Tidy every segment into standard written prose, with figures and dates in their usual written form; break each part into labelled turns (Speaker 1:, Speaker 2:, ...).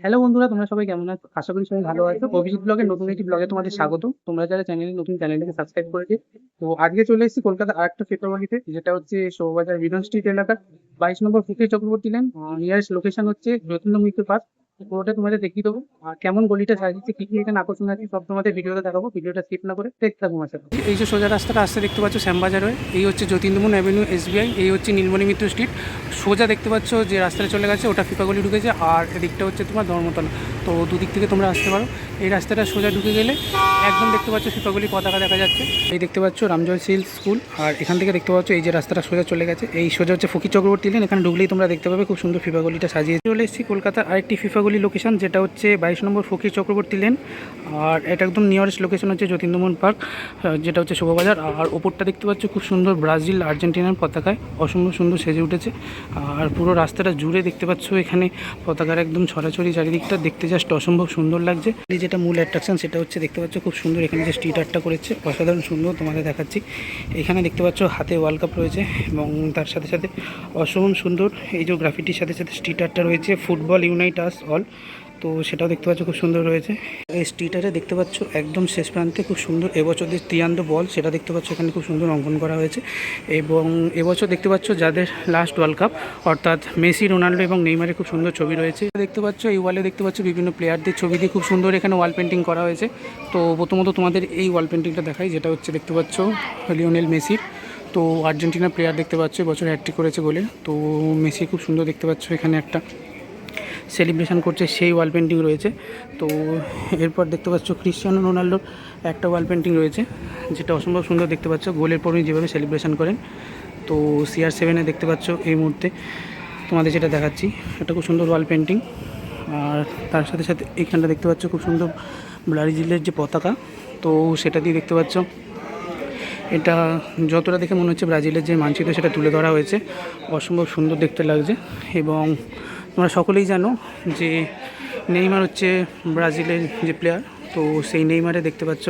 Speaker 1: Hello বন্ধুরা, তোমরা সবাই কেমন আছো? আশা করি সবাই ভালো আছো। অভিজিৎ ব্লগের নতুন একটি ব্লগে তোমাদের স্বাগত। তোমরা যারা চ্যানেলটিকে সাবস্ক্রাইব করেছে, তো আজকে চলে এসেছি কলকাতা আরেকটা ফেতোবাড়িতে, যেটা হচ্ছে শোভাবাজার মিডন স্ট্রিট এলাকার 22 নম্বর ফকির চক্রবর্তী লেন। নিয়ারেস্ট লোকেশন হচ্ছে যতীন্দ্র মিত্র পার্ক। পুরোটা তোমাদের দেখিয়ে দেবো, আর কেমন গলিটা সাজিয়েছে, কি কি এখানে আকর্ষণ আছে, সব তোমাদের ভিডিওতে দেখাবো। ভিডিওটা স্কিপ না করে দেখতে থাকবো আমার সাথে। এই যে সোজা রাস্তাটা আসতে দেখতে পাচ্ছ শ্যামবাজার হয়ে, এই হচ্ছে যতীন্দ্রমোহন অ্যাভিনিউ SBI, এই হচ্ছে নীলমণি মিত্র স্ট্রিট। সোজা দেখতে পাচ্ছ যে রাস্তাটা চলে গেছে, ওটা ফিফা গলি ঢুকেছে, আর এদিকটা হচ্ছে তোমার ধর্মতলা। তো দুদিক থেকে তোমরা আসতে পারো। এই রাস্তাটা সোজা ঢুকে গেলে একদম দেখতে পাচ্ছ ফিফাগুলি পতাকা দেখা যাচ্ছে। এই দেখতে পাচ্ছ রামজয় সিলস স্কুল, আর এখান থেকে দেখতে পাচ্ছ এই যে রাস্তাটা সোজা চলে গেছে, এই সোজা হচ্ছে ফকির চক্রবর্তী লেন। এখানে ঢুকলেই তোমরা দেখতে পাবে খুব সুন্দর ফিফাগুলিটা সাজিয়ে। চলে এসেছি কলকাতার আরেকটি ফিফাগুলি লোকেশন, যেটা হচ্ছে 22 নম্বর ফকির চক্রবর্তী লেন, আর এটা একদম নিয়ারেস্ট লোকেশন হচ্ছে যতীন্দ্রমোহন পার্ক, যেটা হচ্ছে শোভাবাজার। আর ওপরটা দেখতে পাচ্ছ খুব সুন্দর ব্রাজিল আর্জেন্টিনার পতাকায় অসম্ভব সুন্দর সেজে উঠেছে। আর পুরো রাস্তাটা জুড়ে দেখতে পাচ্ছ এখানে পতাকার একদম ছড়াছড়ি, চারিদিকটা দেখতে জাস্ট অসম্ভব সুন্দর লাগছে। যেটা মূল অ্যাট্রাকশন সেটা হচ্ছে দেখতে পাচ্ছ খুব সুন্দর এখানে যে স্ট্রিট আর্টটা করেছে, অসাধারণ সুন্দর, তোমাদের দেখাচ্ছি। এখানে দেখতে পাচ্ছ হাতে ওয়ার্ল্ড কাপ রয়েছে, এবং তার সাথে সাথে অসম্ভব সুন্দর এই যে গ্রাফিটির সাথে সাথে স্ট্রিট আর্টটা রয়েছে, ফুটবল ইউনাইট আস অল। তো সেটাও দেখতে পাচ্ছ খুব সুন্দর রয়েছে। এই স্ট্রিটারে দেখতে পাচ্ছ একদম শেষ প্রান্তে খুব সুন্দর এবছর যে তিয়ান্দ বল, সেটা দেখতে পাচ্ছ এখানে খুব সুন্দর অঙ্কন করা হয়েছে। এবং এবছর দেখতে পাচ্ছ যাদের লাস্ট ওয়ার্ল্ড কাপ, অর্থাৎ মেসি, রোনাল্ডো এবং নেইমারের খুব সুন্দর ছবি রয়েছে। দেখতে পাচ্ছ এই ওয়ালে দেখতে পাচ্ছ বিভিন্ন প্লেয়ারদের ছবি দিয়ে খুব সুন্দর এখানে ওয়াল পেন্টিং করা হয়েছে। তো প্রথমত তোমাদের এই ওয়াল পেন্টিংটা দেখাই, যেটা হচ্ছে দেখতে পাচ্ছ লিওনেল মেসির। তো আর্জেন্টিনার প্লেয়ার দেখতে পাচ্ছ এবছর হ্যাট্রিক করেছে বলে। তো মেসি খুব সুন্দর দেখতে পাচ্ছ এখানে একটা সেলিব্রেশন করছে, সেই ওয়াল পেন্টিং রয়েছে। তো এরপর দেখতে পাচ্ছ ক্রিশ্চিয়ানো রোনাল্ডোর একটা ওয়াল পেন্টিং রয়েছে, যেটা অসম্ভব সুন্দর দেখতে পাচ্ছ, গোলের পর উনি যেভাবে সেলিব্রেশন করেন। তো CR7 দেখতে পাচ্ছ এই মুহূর্তে তোমাদের যেটা দেখাচ্ছি, এটা খুব সুন্দর ওয়াল পেন্টিং। আর তার সাথে সাথে এইখানটা দেখতে পাচ্ছ খুব সুন্দর ব্রাজিলের যে পতাকা, তো সেটা দিয়ে দেখতে পাচ্ছ এটা যতটা দেখে মনে হচ্ছে ব্রাজিলের যে মানচিত্র সেটা তুলে ধরা হয়েছে, অসম্ভব সুন্দর দেখতে লাগছে। এবং তোমরা সকলেই জানো যে নেইমার হচ্ছে ব্রাজিলের যে প্লেয়ার, তো সেই নেইমারে দেখতে পাচ্ছ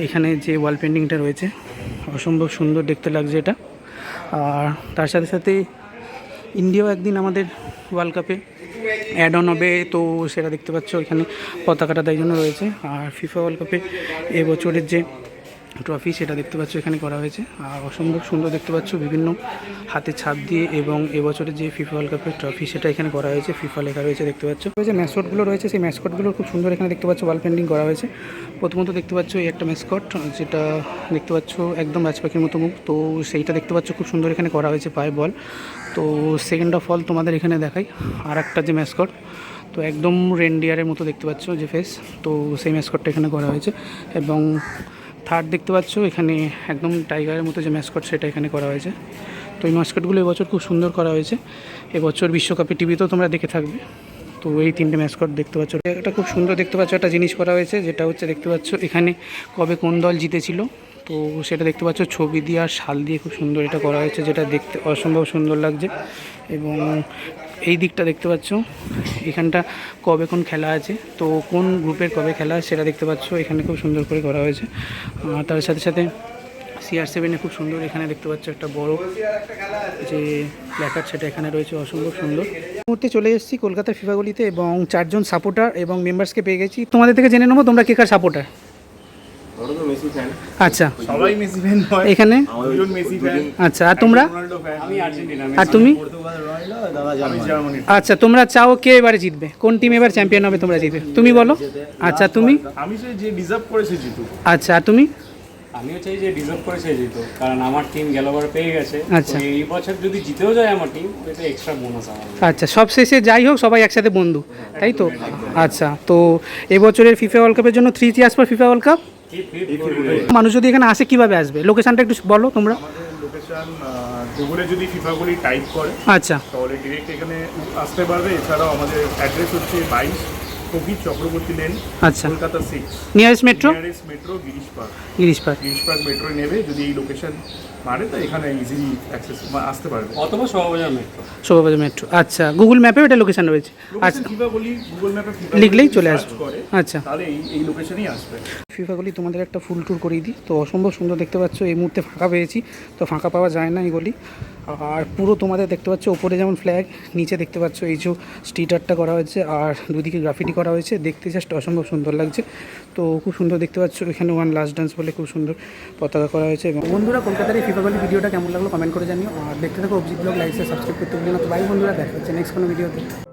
Speaker 1: এখানে যে ওয়াল পেন্টিংটা রয়েছে, অসম্ভব সুন্দর দেখতে লাগছে এটা। আর তার সাথে সাথে ইন্ডিয়াও একদিন আমাদের ওয়ার্ল্ড কাপে অ্যাড অন হবে, তো সেটা দেখতে পাচ্ছ এখানে পতাকাটা তাই জন্য রয়েছে। আর ফিফা ওয়ার্ল্ড কাপে এবছরের যে ট্রফি সেটা দেখতে পাচ্ছ এখানে করা হয়েছে, আর অসম্ভব সুন্দর দেখতে পাচ্ছ বিভিন্ন হাতে ছাপ দিয়ে। এবং এবছরের যে ফিফা ওয়ার্ল্ড কাপের ট্রফি সেটা এখানে করা হয়েছে, ফিফা লেখা রয়েছে দেখতে পাচ্ছ। যে ম্যাসকটগুলো রয়েছে সেই ম্যাসকটগুলো খুব সুন্দর এখানে দেখতে পাচ্ছ ওয়াল পেন্টিং করা হয়েছে। প্রথমত দেখতে পাচ্ছ এই একটা ম্যাসকট, যেটা দেখতে পাচ্ছ একদম রাজপাখির মতো মুখ, তো সেইটা দেখতে পাচ্ছ খুব সুন্দর এখানে করা হয়েছে, পায়ে বল। তো সেকেন্ড অফ অল তোমাদের এখানে দেখাই আর একটা যে ম্যাসকট, তো একদম রেনডিয়ারের মতো দেখতে পাচ্ছ যে ফেস, তো সেই ম্যাসকটটা এখানে করা হয়েছে। এবং থার্ড দেখতে পাচ্ছ এখানে একদম টাইগারের মতো যে ম্যাসকট সেটা এখানে করা হয়েছে। তো এই ম্যাসকটগুলো এবছর খুব সুন্দর করা হয়েছে, এবছর বিশ্বকাপে টিভিতেও তোমরা দেখে থাকবে। তো এই তিনটে ম্যাসকট দেখতে পাচ্ছ, এটা খুব সুন্দর দেখতে পাচ্ছ একটা জিনিস করা হয়েছে, যেটা হচ্ছে দেখতে পাচ্ছ এখানে কবে কোন দল জিতেছিল, তো সেটা দেখতে পাচ্ছ ছবি দিয়ে আর শাল দিয়ে খুব সুন্দর এটা করা হয়েছে, যেটা দেখতে অসম্ভব সুন্দর লাগছে। এবং এই দিকটা দেখতে পাচ্ছ এখানটা কবে কোন খেলা আছে, তো কোন গ্রুপের কবে খেলা সেটা দেখতে পাচ্ছ এখানে খুব সুন্দর করে করা হয়েছে। তার সাথে সাথে CR7 খুব সুন্দর এখানে দেখতে পাচ্ছ একটা বড় যে প্ল্যাকার্ড সেটা এখানে রয়েছে, অসম্ভব সুন্দর। মুহূর্তে চলে এসেছি কলকাতা ফিফাগুলিতে, এবং 4 জন সাপোর্টার এবং মেম্বার্সকে পেয়ে গেছি। তোমাদের থেকে জেনে নেবো তোমরা কে কার সাপোর্টার। আচ্ছা,
Speaker 2: সবাই মেসি ফ্যান হয়,
Speaker 1: এখানে
Speaker 2: দুজন মেসি ফ্যান।
Speaker 1: আচ্ছা, আর তোমরা?
Speaker 2: আমি আর্জেন্টিনা।
Speaker 1: আর তুমি?
Speaker 2: আমি জার্মানি।
Speaker 1: আচ্ছা, তোমরা চাও কে এবারে জিতবে, কোন টিম এবার চ্যাম্পিয়ন হবে তোমরা জিতবে, তুমি বলো। আচ্ছা, তুমি?
Speaker 2: আমি চাই যে ডিজার্ভ করেছে জিতুক।
Speaker 1: আচ্ছা, আর তুমি?
Speaker 3: আমিও চাই যে ডিজার্ভ করেছে জিতুক, কারণ আমার টিম গেলবার পেয়ে গেছে।
Speaker 1: আচ্ছা।
Speaker 3: তো এই বছর যদি জিতেও যায় আমার টিম, এটা এক্সট্রা বোনাস আমার।
Speaker 1: আচ্ছা, সব শেষে যাই হোক সবাই একসাথে বন্ধু, তাই তো? আচ্ছা, তো এবছরের ফিফা ওয়ার্ল্ড কাপের জন্য 3 cheers for FIFA world cup. মানুষ যদি এখানে আসে কিভাবে আসবে, লোকেশনটা একটু বলো তোমরা।
Speaker 2: আমাদের লোকেশন গুগলে যদি ফিফাগুলি টাইপ করে
Speaker 1: আচ্ছা,
Speaker 2: তাহলে ডিরেক্ট এখানে আসতে পারবে। এছাড়াও আমাদের অ্যাড্রেস হচ্ছে 22 ফকির চক্রবর্তী লেন,
Speaker 1: আচ্ছা,
Speaker 2: Kolkata 6,
Speaker 1: nearest metro
Speaker 2: nearest metro Girish park.
Speaker 1: Girish park.
Speaker 2: Girish park মেট্রোয় নেবে, যদি এই লোকেশন পারে তো এখানে ইজিলি অ্যাক্সেস আসতে পারবে।
Speaker 3: অথবা শোভাবাজার মেট্রো।
Speaker 1: শোভাবাজার মেট্রো, আচ্ছা গুগল ম্যাপেও এটা লোকেশন রয়েছে। আচ্ছা
Speaker 2: ফিফা গলি গুগল ম্যাপে
Speaker 1: লিখলেই চলে আসবে। আচ্ছা
Speaker 2: তাহলে এই লোকেশনেই আসবে।
Speaker 1: ফিফা গলি তোমাদের একটা ফুল ট্যুর করিয়ে দিই। তো অসম্ভব সুন্দর দেখতে পাচ্ছ, এই মুহূর্তে ফাঁকা পেয়েছি, তো ফাঁকা পাওয়া যায় না এই গলি। আর পুরো তোমাদের দেখতে পাচ্ছ ওপরে যেমন ফ্ল্যাগ, নিচে দেখতে পাচ্ছ এই যে স্ট্রিট আর্টটা করা হয়েছে আর দুদিকে গ্রাফিটি করা হয়েছে, দেখতে জাস্ট অসম্ভব সুন্দর লাগছে। তো খুব সুন্দর দেখতে পাচ্ছ, এখানে ওয়ান লাস্ট ডান্স বলে খুব সুন্দর পতাকা করা হয়েছে। এবং বন্ধুরা কলকাতার এই ফিফা গলি ভিডিওটা কেমন লাগলো কমেন্ট করে জানিও, আর দেখতে থাকো অভিজিৎ ব্লগ, লাইক সাবস্ক্রাইব করতে ভুলো না। তো বাই বন্ধুরা, দেখা হচ্ছে নেক্সট কোনো ভিডিওতে।